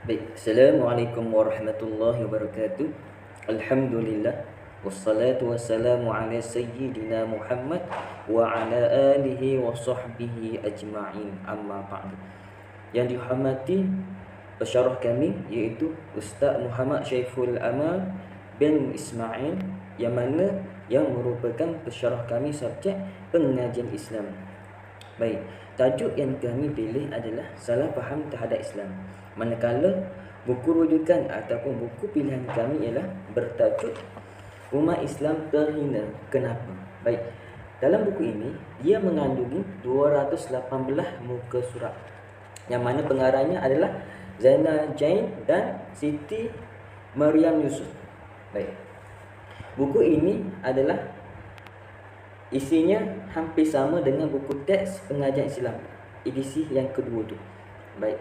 Baik, Assalamualaikum warahmatullahi wabarakatuh. Alhamdulillah wassalatu wassalamu ala sayyidina Muhammad wa ala alihi wa sahbihi ajma'in. Amma ba'du. Yang dihormati pensyarah kami iaitu Ustaz Muhammad Syaiful Amal bin Ismail yang mana yang merupakan pensyarah kami subjek pengajian Islam. Baik, tajuk yang kami pilih adalah salah faham terhadap Islam. Manakala buku rujukan ataupun buku pilihan kami ialah bertajuk Umat Islam Terhina Kenapa? Baik, dalam buku ini dia mengandungi 218 muka surat yang mana pengarahnya adalah Zainal Jain dan Siti Maryam Yusuf. Baik, buku ini adalah isinya hampir sama dengan buku teks pengajian Islam edisi yang kedua tu. Baik,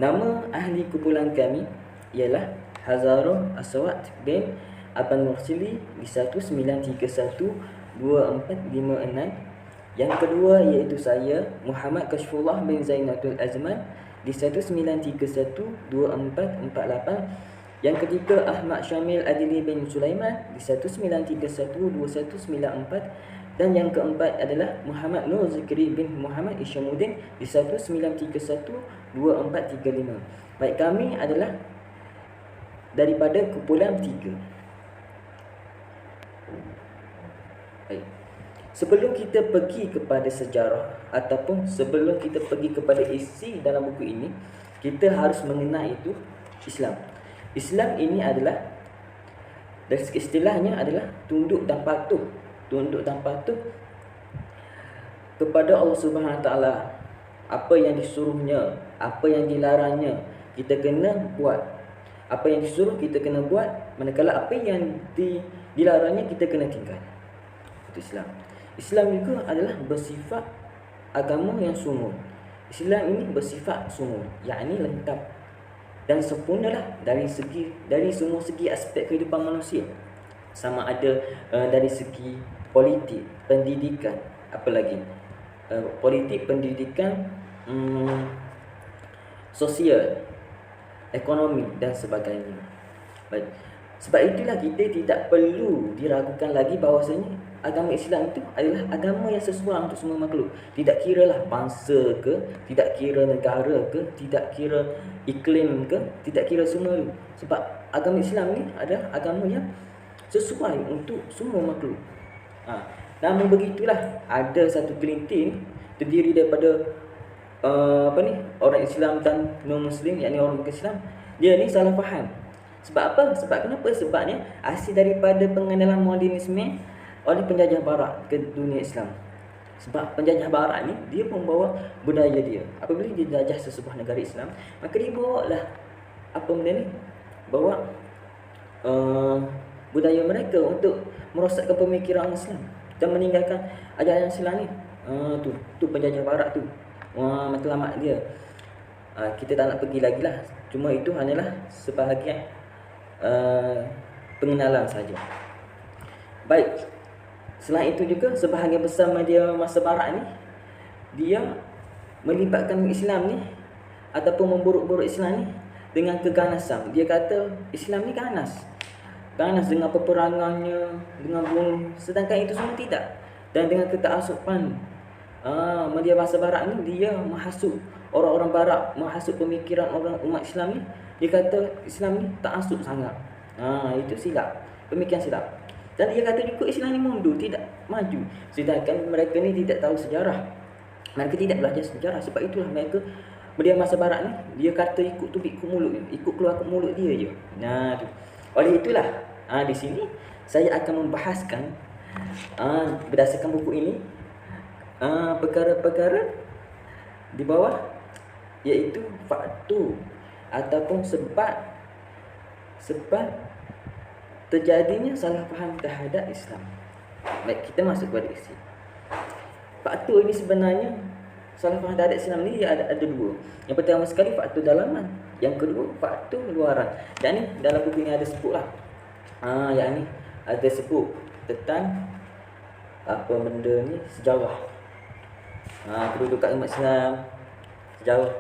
nama ahli kumpulan kami ialah Hazarul Aswad bin Aban Mursili di 1931-2456. Yang kedua iaitu saya Muhammad Kashfullah bin Zainatul Azman di 1931-2448. Yang ketiga Ahmad Syamil Adili bin Sulaiman di 1931-2194. Dan yang keempat adalah Muhammad Nur Zikri bin Muhammad Isyamuddin di 1931-2435. Baik, kami adalah daripada kumpulan 3. Baik, sebelum kita pergi kepada sejarah ataupun sebelum kita pergi kepada isi dalam buku ini, kita harus mengenal itu Islam. Islam ini adalah, dari segi istilahnya adalah tunduk dan patuh. Tunduk dan patuh kepada Allah Subhanahu Wa Taala. Apa yang disuruhnya, apa yang dilarangnya, kita kena buat. Apa yang disuruh kita kena buat, manakala apa yang dilarangnya kita kena tinggal. Itu Islam. Islam juga adalah bersifat agama yang sumur. Islam ini bersifat sumur, yakni lengkap dan sempurnalah dari semua segi aspek kehidupan manusia. Sama ada dari segi politik, pendidikan, apa lagi? Politik, pendidikan, sosial, ekonomi dan sebagainya. Baik, sebab itulah kita tidak perlu diragukan lagi bahawasanya agama Islam itu adalah agama yang sesuai untuk semua makhluk. Tidak kiralah bangsa ke, tidak kira negara ke, tidak kira iklim ke, tidak kira semua itu. Sebab agama Islam ni adalah agama yang sesuai untuk semua makhluk. Namun begitulah, ada satu gelintir terdiri daripada orang Islam dan non-Muslim, yakni orang bukan Islam. Dia ni salah faham. Sebab apa? Sebab kenapa? Sebabnya asal daripada pengenalan modernisme oleh penjajah barat ke dunia Islam. Sebab penjajah barat ni dia membawa budaya dia. Apabila dia jajah sesebuah negara Islam, maka dia bawa lah apa benda ni, bawa budaya mereka untuk merosakkan pemikiran Islam dan meninggalkan ajaran Islam ni. Tu penjajah barat tu. Matlamat dia. Kita tak nak pergi lagi lah. Cuma itu hanyalah sebahagian pengenalan saja. Baik, selain itu juga sebahagian besar media masa barat ni dia melibatkan Islam ni ataupun memburuk-buruk Islam ni dengan keganasan. Dia kata Islam ni ganas dengan peperangannya, dengan bunuh. Sedangkan itu semua tidak. Dan dengan ketakasupan media bahasa barat ni, dia menghasut orang-orang barat, menghasut pemikiran orang umat Islam ni. Dia kata Islam ni ta'assub sangat. Itu silap, pemikiran silap. Dan dia kata juga Islam ni mundur, tidak maju. Sedangkan mereka ni tidak tahu sejarah. Mereka tidak belajar sejarah. Sebab itulah mereka, media masa barat ni, dia kata ikut tubik ke mulut, ikut keluar ke mulut dia je. Tu. Oleh itulah, di sini saya akan membahaskan berdasarkan buku ini perkara-perkara di bawah, iaitu faktor ataupun sebab terjadinya salah faham terhadap Islam. Baik, kita masuk kepada isi. Faktor ini sebenarnya, salah faham terhadap Islam ni ada dua. Yang pertama sekali faktor dalaman, yang kedua faktor luaran. Dan ni dalam buku ni ada sebut lah. Yang ni ada sebut tentang apa benda ni, sejarah. Kedudukan umat Islam, sejarah.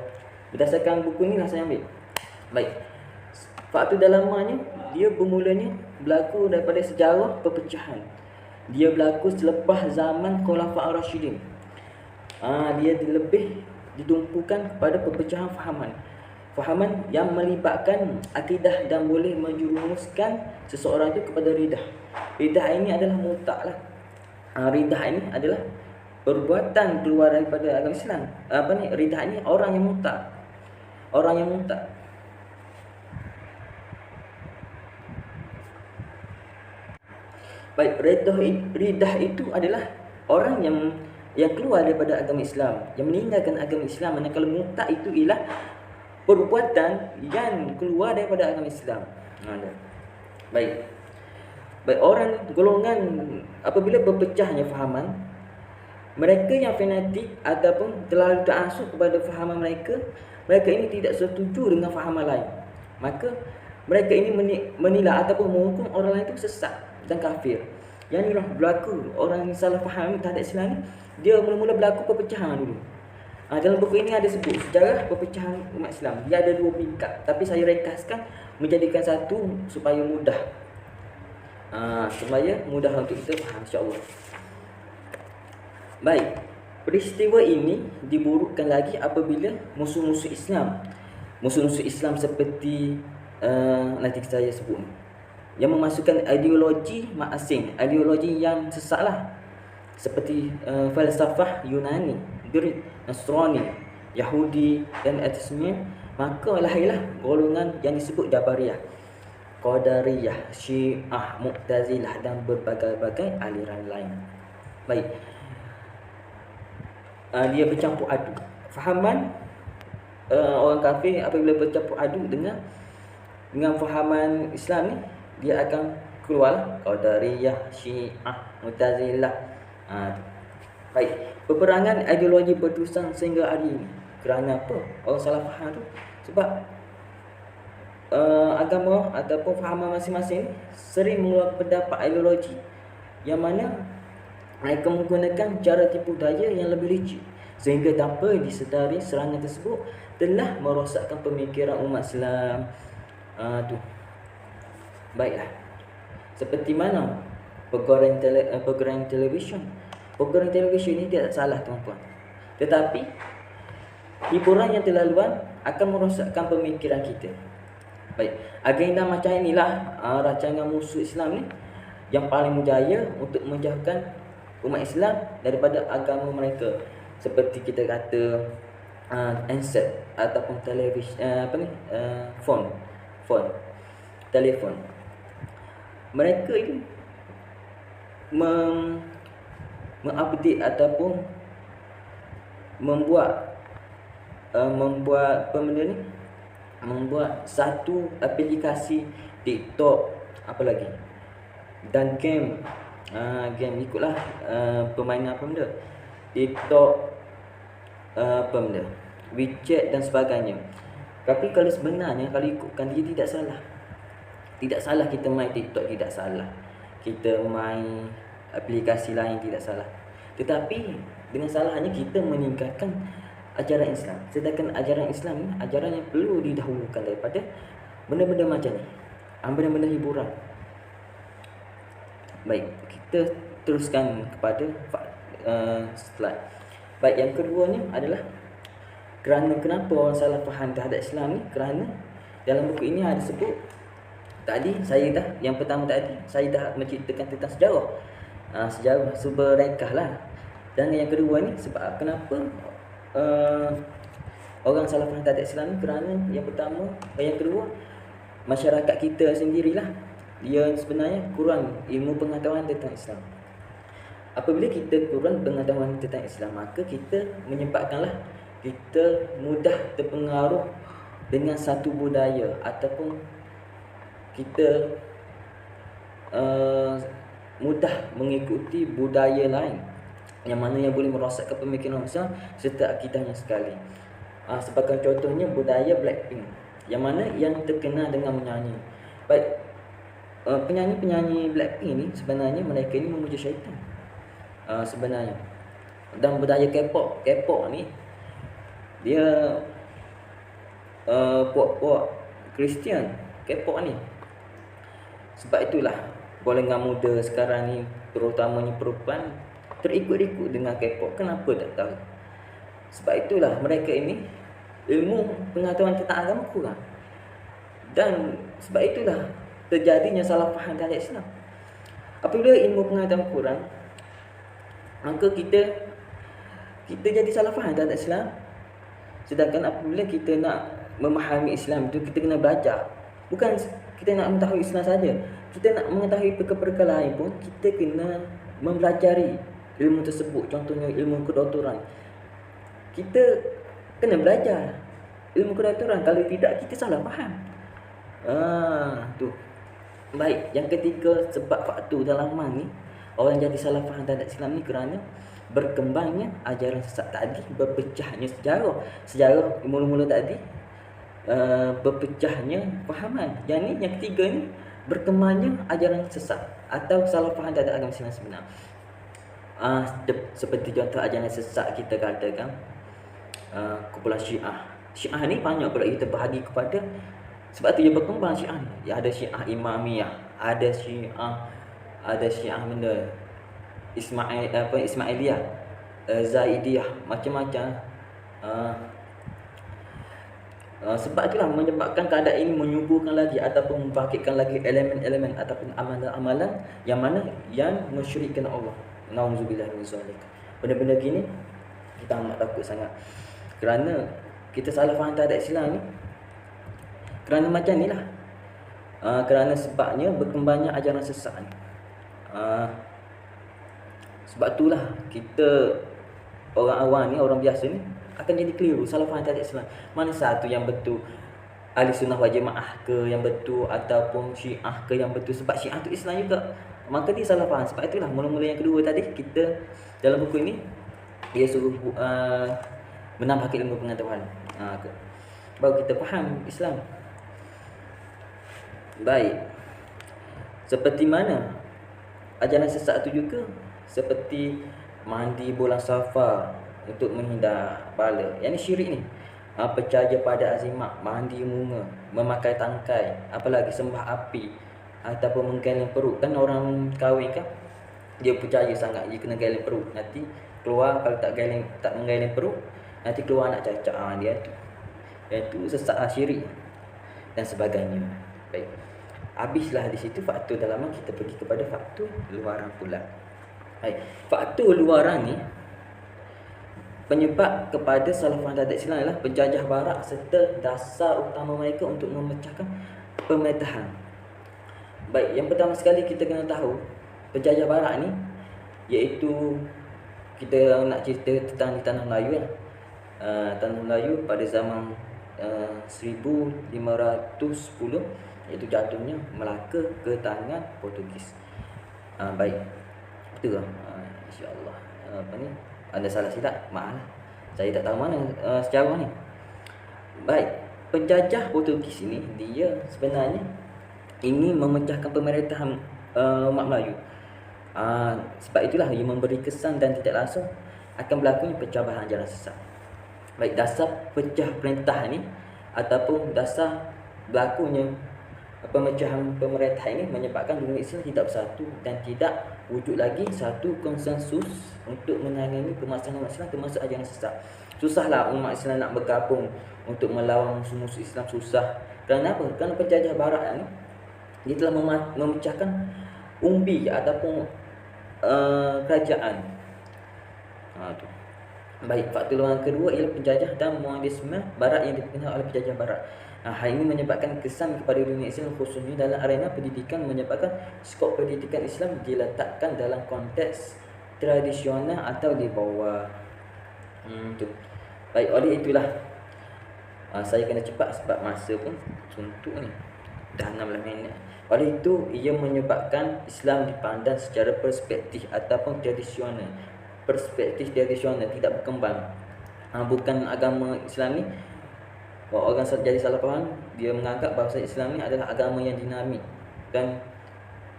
Berdasarkan buku ni lah saya ambil. Baik. Fakta dalamannya, dia bermulanya berlaku daripada sejarah perpecahan. Dia berlaku selepas zaman Khulafa' Ar-Rasyidin. Dia lebih ditumpukan kepada perpecahan fahaman. Fahaman yang melibatkan akidah dan boleh menjerumuskan seseorang itu kepada ridah. Ridah ini adalah mutak lah. Ridah ini adalah perbuatan keluar daripada agama Islam. Ridah ini orang yang mutak. Orang yang mutak. Baik, ridah itu adalah orang yang keluar daripada agama Islam, yang meninggalkan agama Islam. Manakala mutak itu ialah perbuatan yang keluar daripada agama Islam. Baik. Orang golongan apabila berpecahnya fahaman, mereka yang fanatik ataupun terlalu ta'assub kepada fahaman mereka ini tidak setuju dengan fahaman lain. Maka mereka ini menilai ataupun menghukum orang lain itu sesat dan kafir. Yang inilah berlaku orang yang salah faham terhadap Islam ni, dia mula-mula berlaku perpecahan dulu. Dalam buku ini ada sebut sejarah perpecahan umat Islam. Dia ada 2 tingkat, tapi saya ringkaskan menjadikan satu supaya mudah. Supaya mudah untuk kita faham, insya-Allah. Baik, peristiwa ini diburukkan lagi apabila musuh-musuh Islam seperti nanti saya sebut, yang memasukkan ideologi asing, ideologi yang sesatlah, seperti falsafah Yunani, Greek, Nasrani, Yahudi dan ateisme. Maka lahirlah golongan yang disebut Jabariyah, Qadariyah, Syiah, Mu'tazilah dan berbagai-bagai aliran lain. Baik, dia bercampur aduk fahaman orang kafir. Apabila bercampur aduk dengan fahaman Islam ni, dia akan keluar Qadariyah, Syiah, Mu'tazilah. Baik, peperangan ideologi berterusan sehingga hari ini. Kerana apa? Orang salah faham tu sebab agama ataupun fahaman masing-masing sering mengeluarkan pendapat ideologi yang mana mereka menggunakan cara tipu daya yang lebih licik, sehingga tanpa disedari serangan tersebut telah merosakkan pemikiran umat Islam. Baiklah, seperti mana program televisyen. Program televisyen ini tidak salah, tuan-tuan, tetapi hiburan yang terlaluan akan merosakkan pemikiran kita. Baik, agenda macam inilah rancangan musuh Islam ni yang paling berjaya untuk menjauhkan umat Islam daripada agama mereka. Seperti kita kata handset ataupun televisyen, telefon. Mereka itu mengupdate ataupun membuat membuat satu aplikasi TikTok, apa lagi, dan game ikutlah permainan apa benda, TikTok, apa benda, WeChat dan sebagainya. Tapi kalau sebenarnya kalau ikutkan, dia tidak salah. Tidak salah kita main TikTok, tidak salah kita main aplikasi lain, tidak salah. Tetapi dengan salahnya kita meninggalkan ajaran Islam. Sedangkan ajaran Islam ni ajaran yang perlu didahulukan daripada benda-benda macam ni, benda-benda hiburan. Baik, kita teruskan kepada slide. Baik, yang keduanya adalah kenapa orang salah faham terhadap Islam ni. Kerana dalam buku ini ada sebut tadi, yang pertama tadi saya dah menceritakan tentang sejarah, sejarah sumber rekah lah. Dan yang kedua ni sebab kenapa orang salah faham terhadap Islam ni, kerana yang pertama, yang kedua, masyarakat kita sendirilah dia sebenarnya kurang ilmu pengetahuan tentang Islam. Apabila kita kurang pengetahuan tentang Islam, maka kita menyebabkanlah kita mudah terpengaruh dengan satu budaya, ataupun kita mudah mengikuti budaya lain yang mana yang boleh merosakkan pemikiran Islam serta akidahnya sekali. Sebagai contohnya budaya Blackpink, yang mana yang terkenal dengan menyanyi. Baik, penyanyi-penyanyi Blackpink ni sebenarnya mereka ini memuja syaitan sebenarnya. Dan budaya K-pop ni dia puak-puak Kristian K-pop ni. Sebab itulah golongan muda sekarang ni, terutamanya perempuan, terikut-ikut dengan K-pop. Kenapa tak tahu. Sebab itulah mereka ini ilmu pengetahuan tentang agama kurang. Dan sebab itulah terjadinya salah faham terhadap Islam. Apabila ilmu pengetahuan kurang, maka kita jadi salah faham terhadap Islam. Sedangkan apabila kita nak memahami Islam itu, kita kena belajar. Bukan kita nak mengetahui Islam saja. Kita nak mengetahui perkara-perkara lain pun, kita kena mempelajari ilmu tersebut. Contohnya ilmu kedoktoran. Kita kena belajar ilmu kedoktoran. Kalau tidak, kita salah faham. Tu. Baik, yang ketiga sebab faktor dalam ni orang jadi salah faham terhadap Islam ni kerana berkembangnya ajaran sesat tadi, berpecahnya sejarah mula-mula tadi, berpecahnya fahaman. Yang ni, yang ketiga ni, berkembangnya ajaran sesat atau salah faham terhadap agama Islam sebenar. Seperti contoh ajaran sesat kita katakan kumpulan Syiah. Syiah ni banyak pula kita bahagi kepada. Sebab tu dia berkembang Syiah ni. Ya, ada Syiah Imamiyah, ada Syiah benda Ismailiyah, Zaidiyah, macam-macam. Sebab itulah menyebabkan keadaan ini menyuburkan lagi ataupun membangkitkan lagi elemen-elemen ataupun amalan-amalan yang mana yang mensyirikkan Allah. Nauzubillah min zalik. Benda-benda gini kita amat takut sangat. Kerana kita salah faham terhadap Islam ni. Kerana macam ni lah. Kerana sebabnya berkembangnya ajaran sesat ni. Sebab itulah kita orang awam ni, orang biasa ni akan jadi keliru, salah faham terhadap Islam. Mana satu yang betul, Ahli Sunnah wal Jamaah ke yang betul, ataupun Syiah ke yang betul. Sebab Syiah tu Islam juga, maka dia salah faham. Sebab itulah mula-mula yang kedua tadi, kita dalam buku ini dia suruh menambahkan ilmu pengetahuan, baru kita faham Islam. Baik, seperti mana ajaran sesat itu juga, seperti mandi bulan Safar untuk menghindar bala. Yang ni syirik ni. Percaya pada azimat, mandi bunga, memakai tangkai, apalagi sembah api ataupun menggeleng perut. Kan orang kahwin kan, dia percaya sangat dia kena geleng perut. Nanti keluar, kalau tak menggeleng perut, nanti keluar anak cacat. Dia tu. Itu sesat, syirik dan sebagainya. Baik. Habislah di situ faktor dalaman, kita pergi kepada faktor luaran pula. Baik. Faktor luaran ni penyebab kepada salah faham terhadap Islam adalah penjajah barat serta dasar utama mereka untuk memecahkan pemerintahan. Baik, yang pertama sekali kita kena tahu penjajah barat ni, iaitu kita nak cerita tentang di tanah Melayu kan. Tanah Melayu pada zaman 1510, iaitu jatuhnya Melaka ke tangan Portugis. Baik, betul lah. InsyaAllah ada salah silap, maaf lah. Saya tak tahu mana sejarah ni. Baik, penjajah Portugis ini dia sebenarnya ingin memecahkan pemerintahan umat Melayu. Sebab itulah ia memberi kesan dan tidak langsung akan berlakunya pencabahan ajaran sesat. Baik, dasar pecah perintah ni ataupun dasar berlakunya pemecahan pemerintah ini menyebabkan dunia Islam tidak bersatu dan tidak wujud lagi satu konsensus untuk menangani permasalahan umat Islam termasuk ajaran sesat. Susahlah umat Islam nak bergabung untuk melawan musuh-musuh Islam, susah. Kerana apa? Kerana penjajah barat ni dia telah memecahkan umbi ataupun kerajaan. Tu. Baik, faktor luaran kedua ialah penjajah dan muadisme barat yang dipengaruhi oleh penjajah barat. Hal ini menyebabkan kesan kepada dunia Islam khususnya dalam arena pendidikan, menyebabkan skop pendidikan Islam diletakkan dalam konteks tradisional atau di bawah. Tu. Baik, oleh itulah saya kena cepat sebab masa pun suntuk ni. Dah 16 minit. Oleh itu ia menyebabkan Islam dipandang secara perspektif ataupun tradisional. Perspektif tradisional tidak berkembang. Bukan agama Islam ni, orang jadi salah faham, dia menganggap bahawa Islam ni adalah agama yang dinamik dan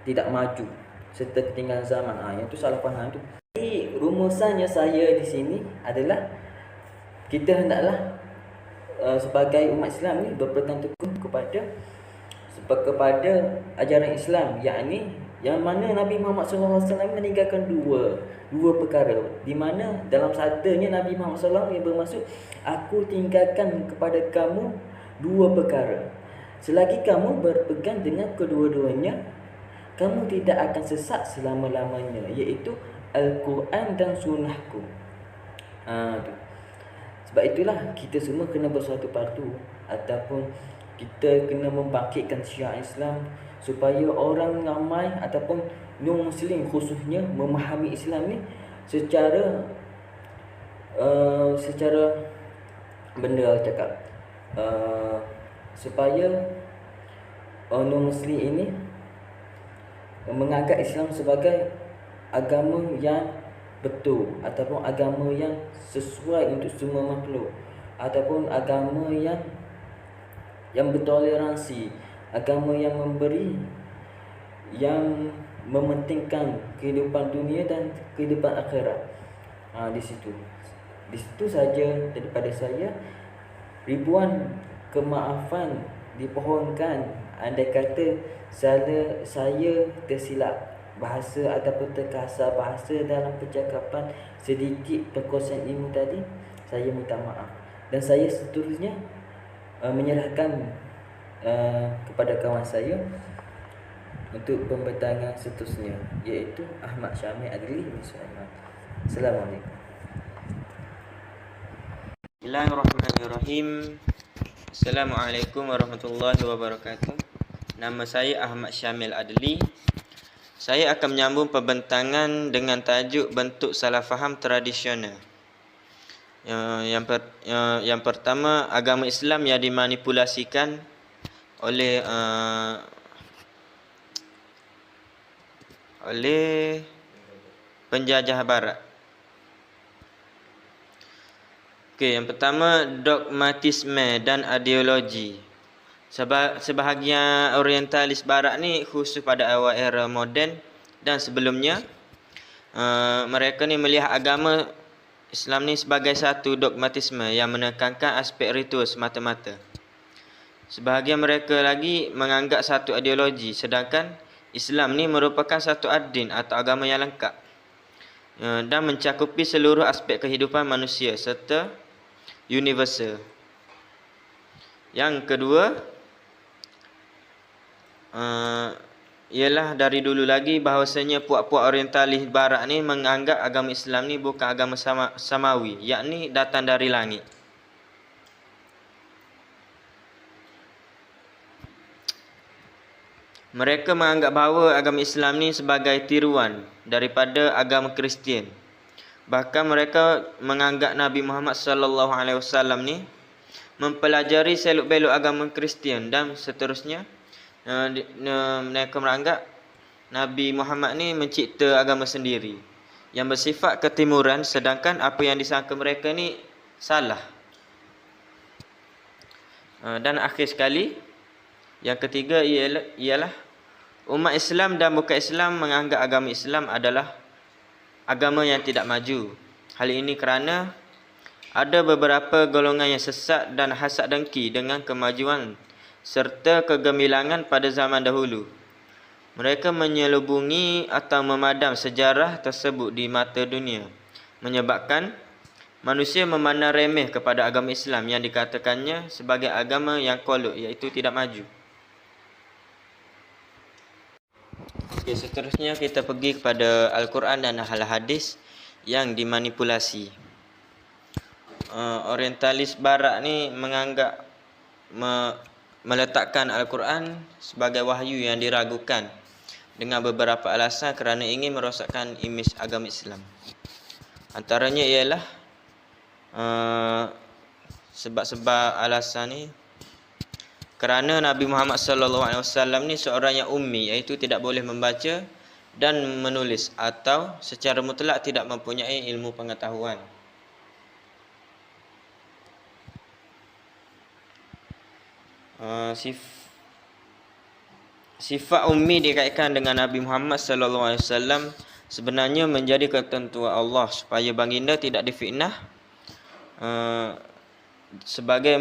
tidak maju serta ketinggalan zaman. Yang tu salah faham tu. Jadi rumusannya saya di sini adalah kita hendaklah sebagai umat Islam ni berpegang teguh kepada ajaran Islam, yakni yang mana Nabi Muhammad SAW meninggalkan dua perkara, di mana dalam sabdanya Nabi Muhammad SAW yang bermaksud, aku tinggalkan kepada kamu dua perkara, selagi kamu berpegang dengan kedua-duanya, kamu tidak akan sesat selama-lamanya, iaitu Al-Quran dan Sunnahku. Sebab itulah kita semua kena bersatu padu, ataupun kita kena membangkitkan syiar Islam supaya orang ramai ataupun non-Muslim khususnya memahami Islam ni secara benda cakap, supaya non-Muslim ini menganggap Islam sebagai agama yang betul, ataupun agama yang sesuai untuk semua makhluk, ataupun agama yang bertoleransi, agama yang memberi, yang mementingkan kehidupan dunia dan kehidupan akhirat. Di situ saja daripada saya. Ribuan kemaafan dipohonkan andai kata saya tersilap bahasa ataupun terkasar bahasa dalam percakapan, sedikit perkongsian ilmu tadi, saya minta maaf. Dan saya seterusnya menyerahkan kepada kawan saya untuk pembentangan seterusnya, iaitu Ahmad Syamil Adli bin Sulaiman. Assalamualaikum. Bismillahirrahmanirrahim. Assalamualaikum warahmatullahi wabarakatuh. Nama saya Ahmad Syamil Adli. Saya akan menyambung pembentangan dengan tajuk bentuk salah faham tradisional. Yang pertama, agama Islam yang dimanipulasikan oleh penjajah barat. Yang pertama, dogmatisme dan ideologi. Sebahagian orientalis barat ni, khusus pada awal era moden dan sebelumnya, mereka ni melihat agama Islam ni sebagai satu dogmatisme yang menekankan aspek ritual semata-mata. Sebahagian mereka lagi menganggap satu ideologi, sedangkan Islam ni merupakan satu ad-din atau agama yang lengkap dan mencakupi seluruh aspek kehidupan manusia serta universal. Yang kedua, ialah dari dulu lagi bahawasanya puak-puak orientalis barat ni menganggap agama Islam ni bukan agama samawi, yakni datang dari langit. Mereka menganggap bahawa agama Islam ni sebagai tiruan daripada agama Kristian. Bahkan mereka menganggap Nabi Muhammad SAW ni mempelajari seluk-beluk agama Kristian dan seterusnya. Mereka menganggap Nabi Muhammad ni mencipta agama sendiri yang bersifat ketimuran, sedangkan apa yang disangka mereka ni salah. Dan akhir sekali, yang ketiga ialah umat Islam dan bukan Islam menganggap agama Islam adalah agama yang tidak maju. Hal ini kerana ada beberapa golongan yang sesat dan hasad dengki dengan kemajuan serta kegemilangan pada zaman dahulu. Mereka menyelubungi atau memadam sejarah tersebut di mata dunia, menyebabkan manusia memandang remeh kepada agama Islam yang dikatakannya sebagai agama yang kolot, iaitu tidak maju. Seterusnya kita pergi kepada Al-Quran dan Ahli Hadis yang dimanipulasi. Orientalis barat ni menganggap meletakkan Al-Quran sebagai wahyu yang diragukan dengan beberapa alasan kerana ingin merosakkan imej agama Islam. Antaranya ialah sebab-sebab alasan ni kerana Nabi Muhammad SAW ni seorang yang ummi, iaitu tidak boleh membaca dan menulis atau secara mutlak tidak mempunyai ilmu pengetahuan. Sifat ummi dikaitkan dengan Nabi Muhammad SAW sebenarnya menjadi ketentuan Allah supaya baginda tidak difitnah sebagai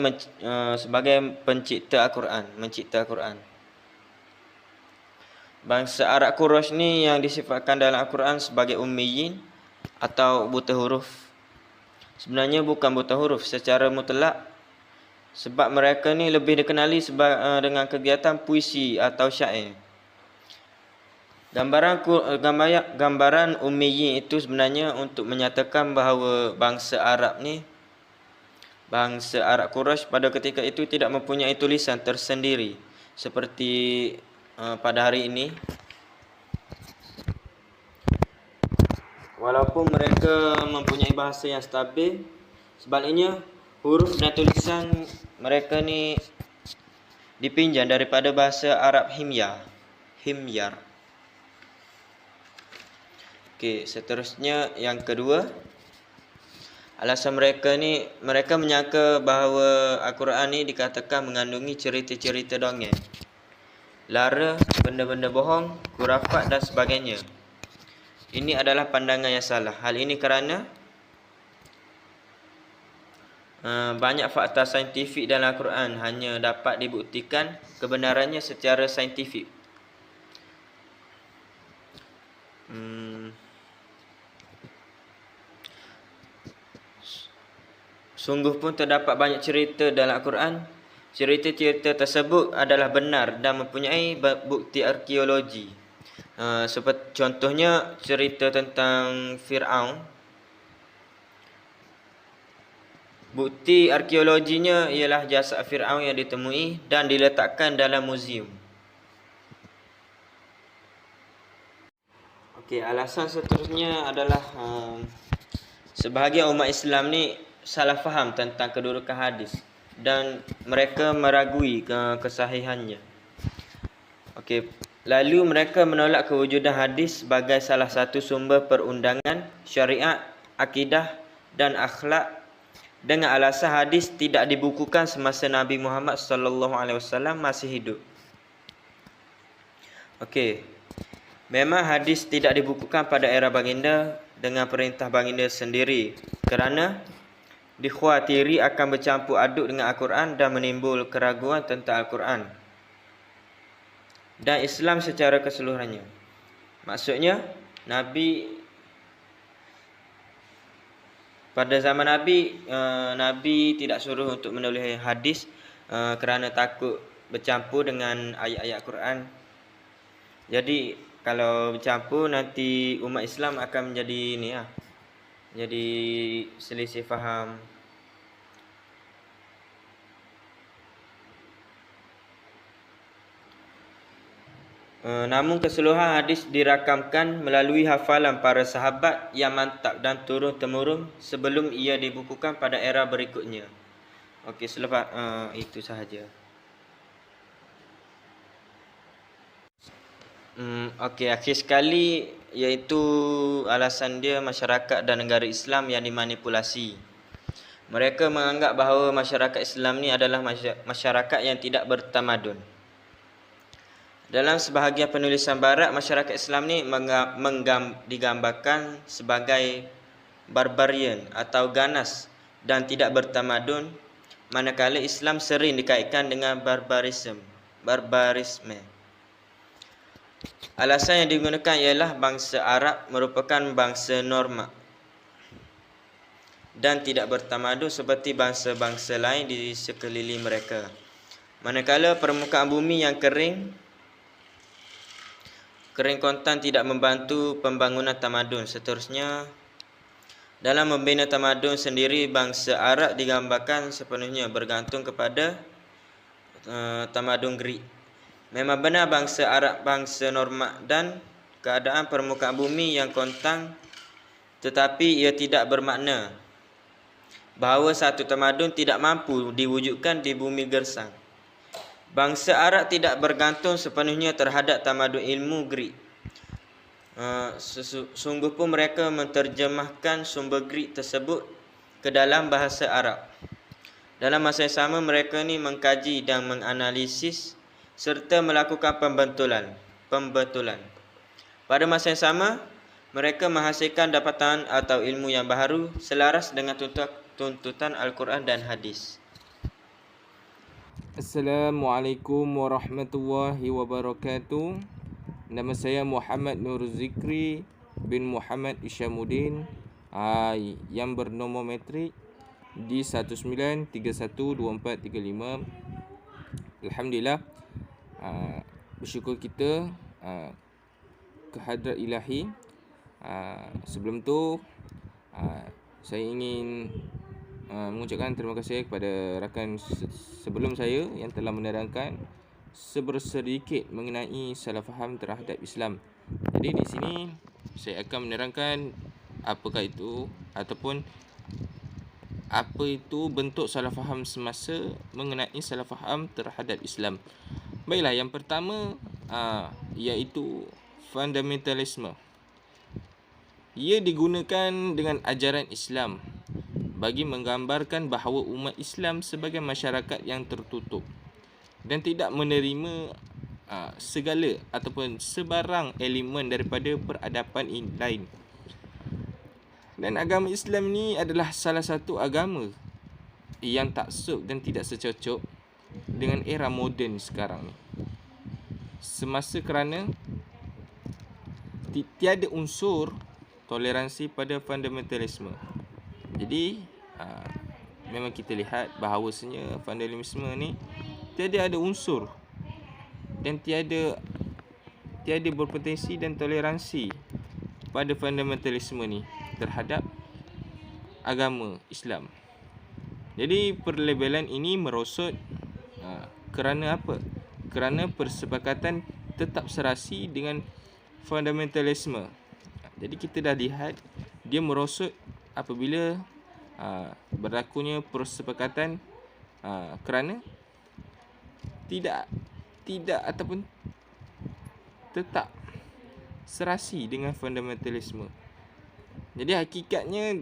pencipta Al-Quran, mencipta Al-Quran. Bangsa Arab Quraisy ni yang disifatkan dalam Al-Quran sebagai ummiyin atau buta huruf. Sebenarnya bukan buta huruf secara mutlak, sebab mereka ni lebih dikenali dengan kegiatan puisi atau syair. Gambaran ummiyin itu sebenarnya untuk menyatakan bahawa bangsa Arab Quraisy pada ketika itu tidak mempunyai tulisan tersendiri seperti pada hari ini. Walaupun mereka mempunyai bahasa yang stabil, sebaliknya huruf dan tulisan mereka ni dipinjam daripada bahasa Arab Himyar. Okey, seterusnya yang kedua, alasan mereka menyangka bahawa Al-Quran ni dikatakan mengandungi cerita-cerita dongeng, lara, benda-benda bohong, khurafat dan sebagainya. Ini adalah pandangan yang salah. Hal ini kerana banyak fakta saintifik dalam Al-Quran hanya dapat dibuktikan kebenarannya secara saintifik. Sungguh pun terdapat banyak cerita dalam Al-Quran. Cerita-cerita tersebut adalah benar dan mempunyai bukti arkeologi. Seperti contohnya cerita tentang Fir'aun. Bukti arkeologinya ialah jasad Fir'aun yang ditemui dan diletakkan dalam muzium. Okey, alasan seterusnya adalah sebahagian umat Islam ni salah faham tentang kedudukan hadis dan mereka meragui kesahihannya. Okey, lalu mereka menolak kewujudan hadis sebagai salah satu sumber perundangan syariat, akidah dan akhlak dengan alasan hadis tidak dibukukan semasa Nabi Muhammad sallallahu alaihi wasallam masih hidup. Okey. Memang hadis tidak dibukukan pada era baginda dengan perintah baginda sendiri kerana dikhawatiri akan bercampur aduk dengan Al-Quran dan menimbul keraguan tentang Al-Quran dan Islam secara keseluruhannya. Maksudnya, pada zaman Nabi tidak suruh untuk menulis hadis kerana takut bercampur dengan ayat-ayat Quran. Jadi kalau bercampur nanti umat Islam akan menjadi jadi selisih faham. Namun keseluruhan hadis dirakamkan melalui hafalan para sahabat yang mantap dan turun-temurun sebelum ia dibukukan pada era berikutnya. Okey, selepas itu sahaja. Okey, akhir sekali iaitu alasan dia masyarakat dan negara Islam yang dimanipulasi. Mereka menganggap bahawa masyarakat Islam ni adalah masyarakat yang tidak bertamadun. Dalam sebahagian penulisan barat, masyarakat Islam ni digambarkan sebagai barbarian atau ganas dan tidak bertamadun, manakala Islam sering dikaitkan dengan barbarisme. Alasan yang digunakan ialah bangsa Arab merupakan bangsa normal dan tidak bertamadun seperti bangsa-bangsa lain di sekeliling mereka. Manakala permukaan bumi yang kering kontan tidak membantu pembangunan tamadun. Seterusnya, dalam membina tamadun sendiri, bangsa Arab digambarkan sepenuhnya bergantung kepada tamadun Greek. Memang benar bangsa Arab bangsa normal dan keadaan permukaan bumi yang kontang, tetapi ia tidak bermakna bahawa satu tamadun tidak mampu diwujudkan di bumi gersang. Bangsa Arab tidak bergantung sepenuhnya terhadap tamadun ilmu Greek. Sungguh pun mereka menterjemahkan sumber Greek tersebut ke dalam bahasa Arab. Dalam masa yang sama, mereka ni mengkaji dan menganalisis serta melakukan pembetulan. Pada masa yang sama, mereka menghasilkan dapatan atau ilmu yang baharu selaras dengan tuntutan Al-Quran dan hadis. Assalamualaikum warahmatullahi wabarakatuh. Nama saya Muhammad Nur Zikri bin Muhammad Isyamuddin, yang bernombor metrik di 19312435. Alhamdulillah, bersyukur kita ke hadrat ilahi. Sebelum tu saya ingin mengucapkan terima kasih kepada rakan sebelum saya yang telah menerangkan sedikit mengenai salah faham terhadap Islam. Jadi di sini saya akan menerangkan apakah itu ataupun apa itu bentuk salah faham semasa mengenai salah faham terhadap Islam. Baiklah, yang pertama iaitu fundamentalisme. Ia digunakan dengan ajaran Islam bagi menggambarkan bahawa umat Islam sebagai masyarakat yang tertutup dan tidak menerima segala ataupun sebarang elemen daripada peradaban lain. Dan agama Islam ni adalah salah satu agama yang taksub dan tidak secocok dengan era moden sekarang ni. Semasa kerana tiada unsur toleransi pada fundamentalisme. Jadi memang kita lihat bahawasanya fundamentalisme ni tiada ada unsur dan tiada berpotensi dan toleransi pada fundamentalisme ni terhadap agama Islam. Jadi perlebelan ini merosot kerana apa? Kerana persepakatan tetap serasi dengan fundamentalisme. Jadi kita dah lihat dia merosot apabila berlakunya persepakatan kerana tidak ataupun tetap serasi dengan fundamentalisme. Jadi hakikatnya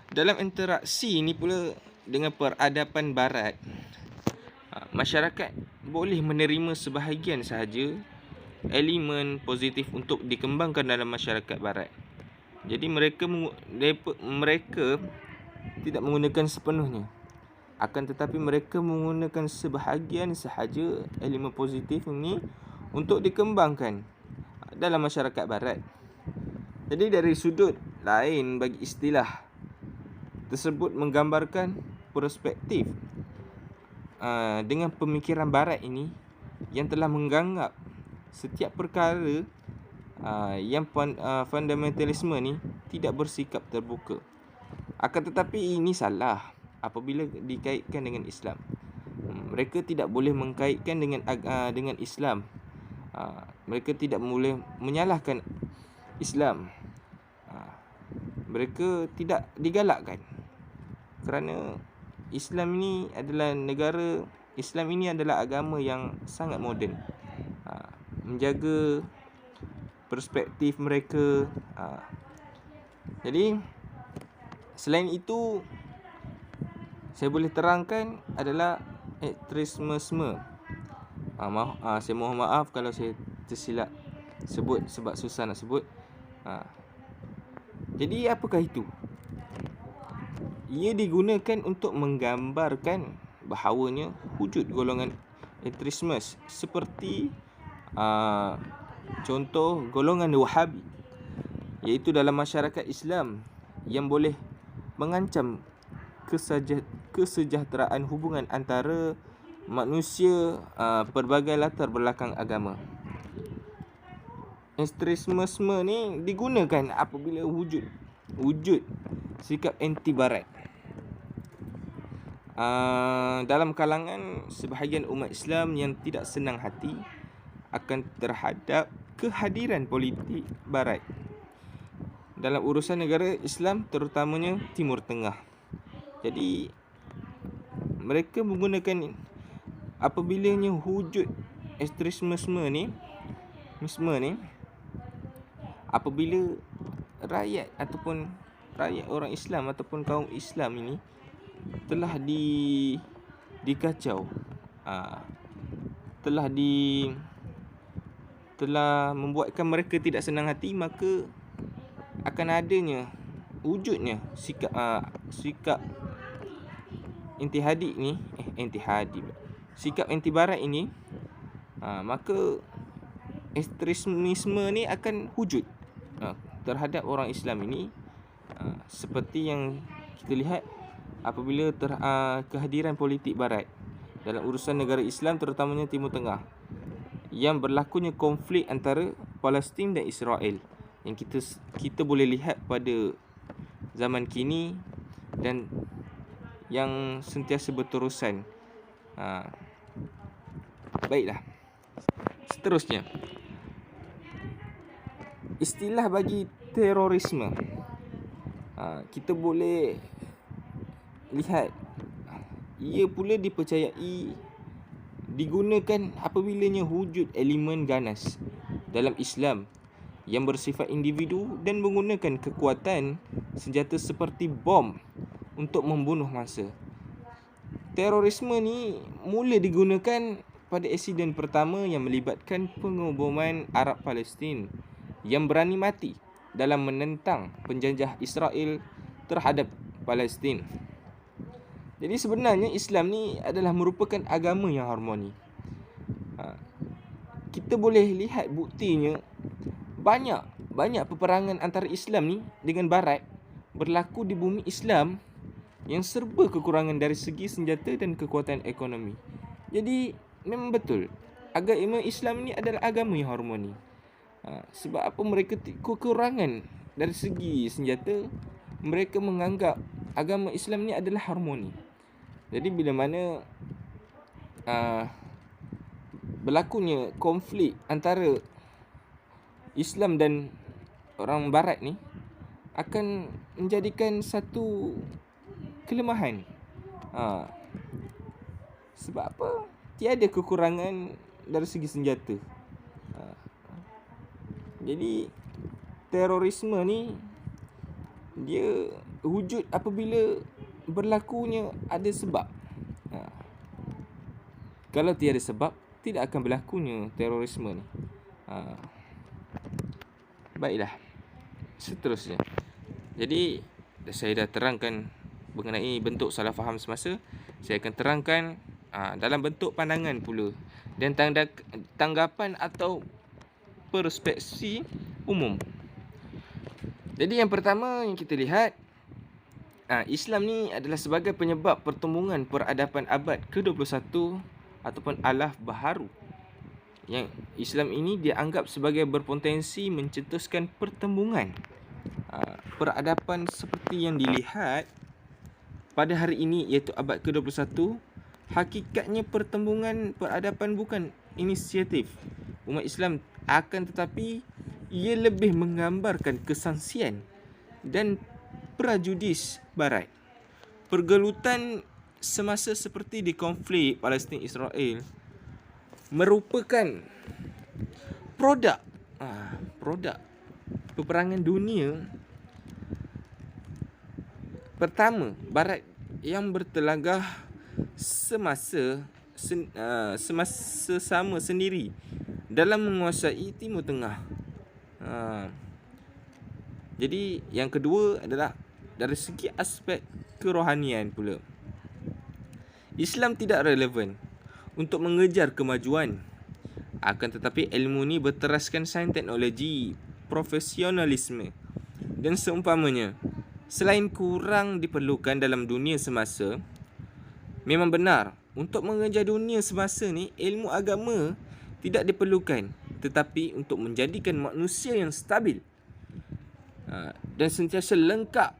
dalam interaksi ini pula dengan peradaban barat, masyarakat boleh menerima sebahagian sahaja elemen positif untuk dikembangkan dalam masyarakat barat. Jadi mereka tidak menggunakan sepenuhnya, akan tetapi mereka menggunakan sebahagian sahaja elemen positif ini untuk dikembangkan dalam masyarakat barat. Jadi dari sudut lain bagi istilah tersebut menggambarkan perspektif dengan pemikiran barat ini yang telah menganggap setiap perkara yang fundamentalisme ni tidak bersikap terbuka. Akan tetapi ini salah apabila dikaitkan dengan Islam. Mereka tidak boleh mengkaitkan dengan Islam. Mereka tidak boleh menyalahkan Islam. Mereka tidak digalakkan kerana Islam ini adalah agama yang sangat moden. Menjaga perspektif mereka. Jadi selain itu, saya boleh terangkan adalah ekstremisme. Saya mohon maaf kalau saya tersilap sebut sebab susah nak sebut. Jadi apakah itu? Ia digunakan untuk menggambarkan bahawanya wujud golongan ekstremisme seperti contoh golongan Wahabi, iaitu dalam masyarakat Islam yang boleh mengancam kesejahteraan hubungan antara manusia pelbagai latar belakang agama. Ekstremisme ni digunakan apabila wujud sikap anti barat dalam kalangan sebahagian umat Islam yang tidak senang hati akan terhadap kehadiran politik barat dalam urusan negara Islam, terutamanya Timur Tengah. Jadi mereka menggunakan apabilanya wujud ekstremisme ni apabila rakyat orang Islam ataupun kaum Islam ini telah dikacau, telah membuatkan mereka tidak senang hati, maka akan adanya wujudnya sikap intihadi ni, sikap anti barat ini, maka ekstremisme ni akan wujud terhadap orang Islam ini, seperti yang kita lihat apabila kehadiran politik barat dalam urusan negara Islam, terutamanya Timur Tengah, yang berlakunya konflik antara Palestin dan Israel, yang kita boleh lihat pada zaman kini dan yang sentiasa berterusan. Baiklah. Seterusnya, istilah bagi terorisme, kita boleh lihat ia pula dipercayai digunakan apabila wujud elemen ganas dalam Islam yang bersifat individu dan menggunakan kekuatan senjata seperti bom untuk membunuh mangsa. Terorisme ni mula digunakan pada insiden pertama yang melibatkan pengoboman Arab Palestin yang berani mati dalam menentang penjajah Israel terhadap Palestin. Jadi sebenarnya Islam ni adalah merupakan agama yang harmoni. Kita boleh lihat buktinya, banyak peperangan antara Islam ni dengan Barat berlaku di bumi Islam yang serba kekurangan dari segi senjata dan kekuatan ekonomi. Jadi memang betul agama Islam ni adalah agama yang harmoni. Sebab apa? Mereka kekurangan dari segi senjata, mereka menganggap agama Islam ni adalah harmoni. Jadi bila mana berlakunya konflik antara Islam dan orang Barat ni, akan menjadikan satu kelemahan. Sebab apa? Tiada kekurangan dari segi senjata. Jadi terorisme ni dia wujud apabila berlakunya ada sebab. Kalau tiada sebab, tidak akan berlakunya terorisme ni. Baiklah. Seterusnya, jadi saya dah terangkan mengenai bentuk salah faham semasa. Saya akan terangkan dalam bentuk pandangan pula dan tanggapan atau perspektif umum. Jadi yang pertama yang kita lihat, Islam ni adalah sebagai penyebab pertembungan peradaban abad ke-21 ataupun alaf baharu. Yang Islam ini dianggap sebagai berpotensi mencetuskan pertembungan peradaban seperti yang dilihat pada hari ini, iaitu abad ke-21. Hakikatnya pertembungan peradaban bukan inisiatif umat Islam, akan tetapi ia lebih menggambarkan kesangsian dan prejudis Barat. Pergelutan semasa seperti di konflik Palestin Israel merupakan produk peperangan dunia pertama Barat yang bertelagah sama sendiri dalam menguasai Timur Tengah. Jadi yang kedua adalah dari segi aspek kerohanian pula. Islam tidak relevan untuk mengejar kemajuan, akan tetapi ilmu ni berteraskan sains, teknologi, profesionalisme dan seumpamanya. Selain kurang diperlukan dalam dunia semasa, memang benar untuk mengejar dunia semasa ni ilmu agama tidak diperlukan, tetapi untuk menjadikan manusia yang stabil dan sentiasa lengkap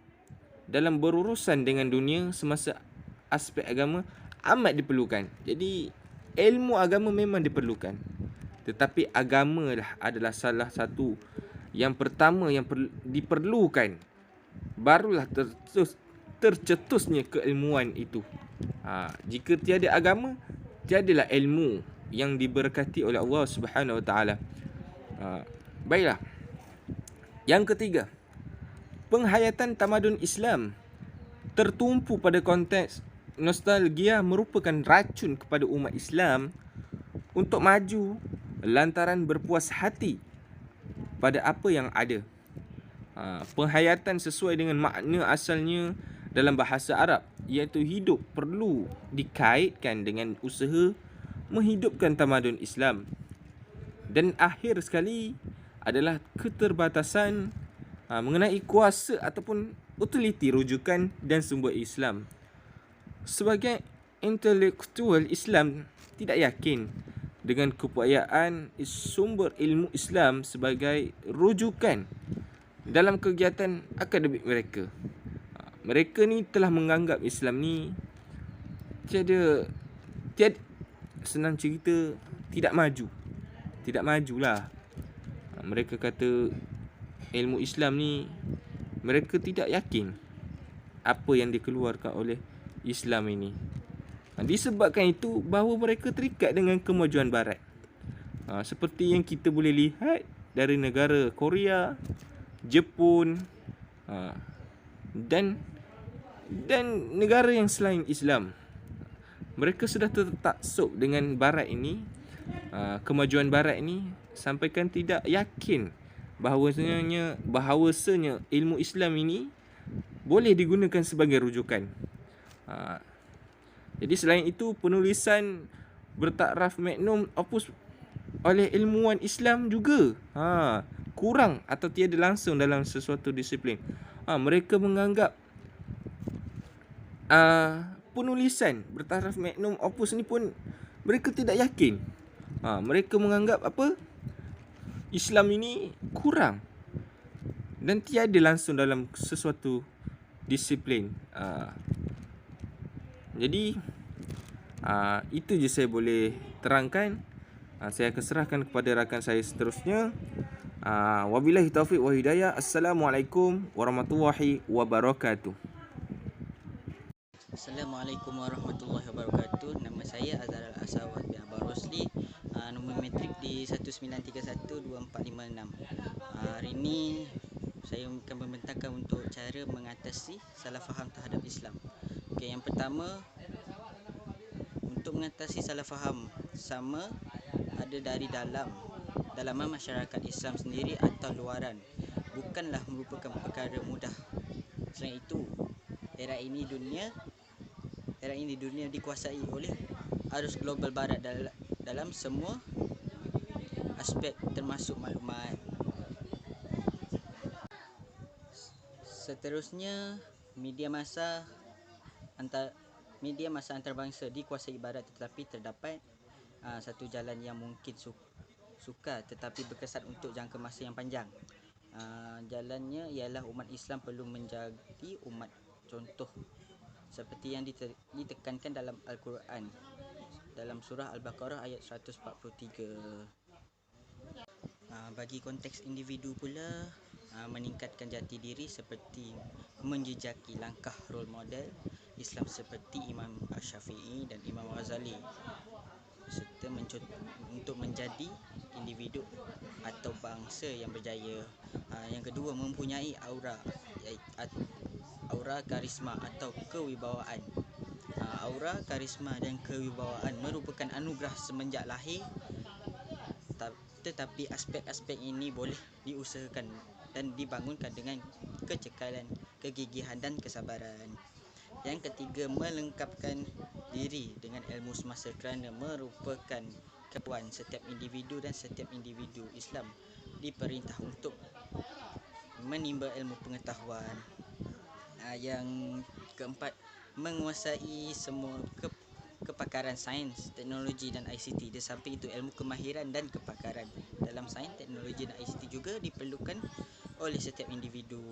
dalam berurusan dengan dunia semasa, aspek agama amat diperlukan. Jadi ilmu agama memang diperlukan, tetapi agama adalah salah satu yang pertama yang diperlukan. Barulah tercetusnya keilmuan itu. Jika tiada agama, tiadalah ilmu yang diberkati oleh Allah Subhanahu Wa Taala. Baiklah. Yang ketiga, penghayatan tamadun Islam tertumpu pada konteks nostalgia merupakan racun kepada umat Islam untuk maju lantaran berpuas hati pada apa yang ada. Penghayatan sesuai dengan makna asalnya dalam bahasa Arab, iaitu hidup perlu dikaitkan dengan usaha menghidupkan tamadun Islam. Dan akhir sekali adalah keterbatasan mengenai kuasa ataupun utiliti rujukan dan sumber Islam. Sebagai intelektual Islam tidak yakin dengan keupayaan sumber ilmu Islam sebagai rujukan dalam kegiatan akademik mereka. Mereka ni telah menganggap Islam ni tiada senang cerita tidak maju. Tidak majulah. Mereka kata ilmu Islam ni mereka tidak yakin apa yang dikeluarkan oleh Islam ini. Disebabkan itu bahawa mereka terikat dengan kemajuan barat. Seperti yang kita boleh lihat dari negara Korea, Jepun dan negara yang selain Islam. Mereka sudah tertaksub dengan barat ini, kemajuan barat ini, sampaikan tidak yakin bahawasanya ilmu Islam ini boleh digunakan sebagai rujukan. Jadi selain itu, penulisan bertakraf magnum opus oleh ilmuwan Islam juga kurang atau tiada langsung dalam sesuatu disiplin. Mereka menganggap penulisan bertakraf magnum opus ni pun mereka tidak yakin. Mereka menganggap Islam ini kurang dan tiada langsung dalam sesuatu disiplin. Jadi itu je saya boleh terangkan. Saya akan serahkan kepada rakan saya seterusnya. Wabillahi taufiq wa hidayah. Assalamualaikum warahmatullahi wabarakatuh. Assalamualaikum warahmatullahi wabarakatuh. Nama saya Azhar Al-Asawad bin Abang Rosli. Nombor metrik di 19312456. Hari ini saya akan membentangkan untuk cara mengatasi salah faham terhadap Islam. Okey, yang pertama, untuk mengatasi salah faham sama ada dari dalaman masyarakat Islam sendiri atau luaran, bukanlah merupakan perkara mudah. Selain itu, era ini dunia dikuasai oleh arus global barat dalam semua aspek termasuk maklumat. Seterusnya, media masa antarabangsa dikuasai barat, tetapi terdapat satu jalan yang mungkin sukar tetapi berkesan untuk jangka masa yang panjang. Jalannya ialah umat Islam perlu menjadi umat contoh seperti yang ditekankan dalam Al-Quran dalam surah Al-Baqarah ayat 143. Bagi konteks individu pula, meningkatkan jati diri seperti menjejaki langkah role model Islam seperti Imam Syafi'i dan Imam Ghazali, serta untuk menjadi individu atau bangsa yang berjaya. Yang kedua, mempunyai aura karisma atau kewibawaan. Aura, karisma dan kewibawaan merupakan anugerah semenjak lahir, tetapi aspek-aspek ini boleh diusahakan dan dibangunkan dengan kecekalan, kegigihan dan kesabaran. Yang ketiga, melengkapkan diri dengan ilmu semasa kerana merupakan keperluan setiap individu, dan setiap individu Islam diperintah untuk menimba ilmu pengetahuan. Yang keempat, menguasai semua kepakaran sains, teknologi dan ICT. Di samping itu, ilmu kemahiran dan kepakaran dalam sains, teknologi dan ICT juga diperlukan oleh setiap individu.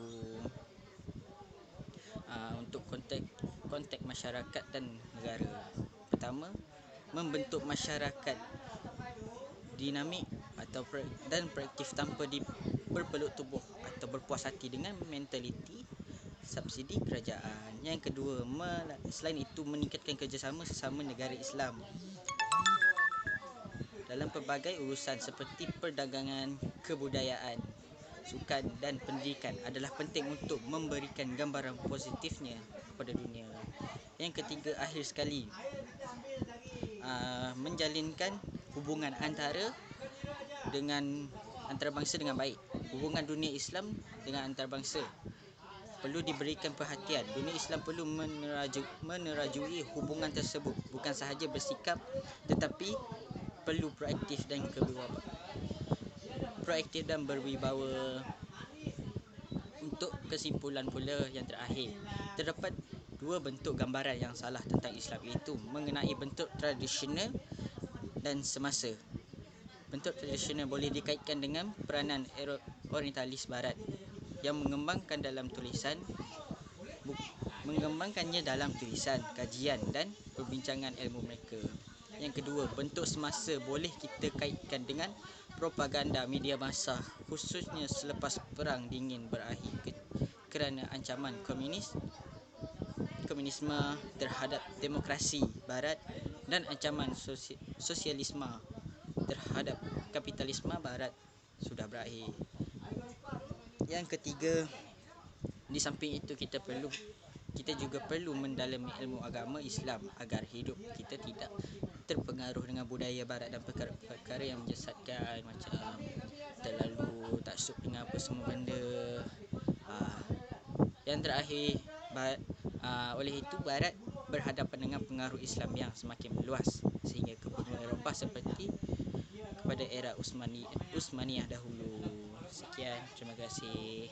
Untuk konteks masyarakat dan negara. Pertama, membentuk masyarakat dinamik dan proaktif tanpa berpeluk tubuh atau berpuas hati dengan mentaliti subsidi kerajaan. Yang kedua, selain itu, meningkatkan kerjasama sesama negara Islam dalam pelbagai urusan seperti perdagangan, kebudayaan, sukan dan pendidikan adalah penting untuk memberikan gambaran positifnya kepada dunia. Yang ketiga, akhir sekali, menjalinkan hubungan antarabangsa dengan baik. Hubungan dunia Islam dengan antarabangsa perlu diberikan perhatian. Dunia Islam perlu menerajui hubungan tersebut, bukan sahaja bersikap tetapi perlu proaktif dan berwibawa. Untuk kesimpulan pula yang terakhir, terdapat dua bentuk gambaran yang salah tentang Islam, iaitu mengenai bentuk tradisional dan semasa. Bentuk tradisional boleh dikaitkan dengan peranan orientalis barat yang mengembangkannya dalam tulisan, kajian dan perbincangan ilmu mereka. Yang kedua, bentuk semasa boleh kita kaitkan dengan propaganda media massa, khususnya selepas Perang Dingin berakhir kerana ancaman komunisme terhadap demokrasi barat dan ancaman sosialisme terhadap kapitalisme barat sudah berakhir. Yang ketiga, di samping itu kita juga perlu mendalami ilmu agama Islam agar hidup kita tidak terpengaruh dengan budaya barat dan perkara-perkara yang menjelaskan macam terlalu taksub dengan apa semua benda. Yang terakhir, oleh itu barat berhadapan dengan pengaruh Islam yang semakin meluas sehingga ke benua Eropah seperti kepada era Utsmaniyah dahulu. Sekian, terima kasih.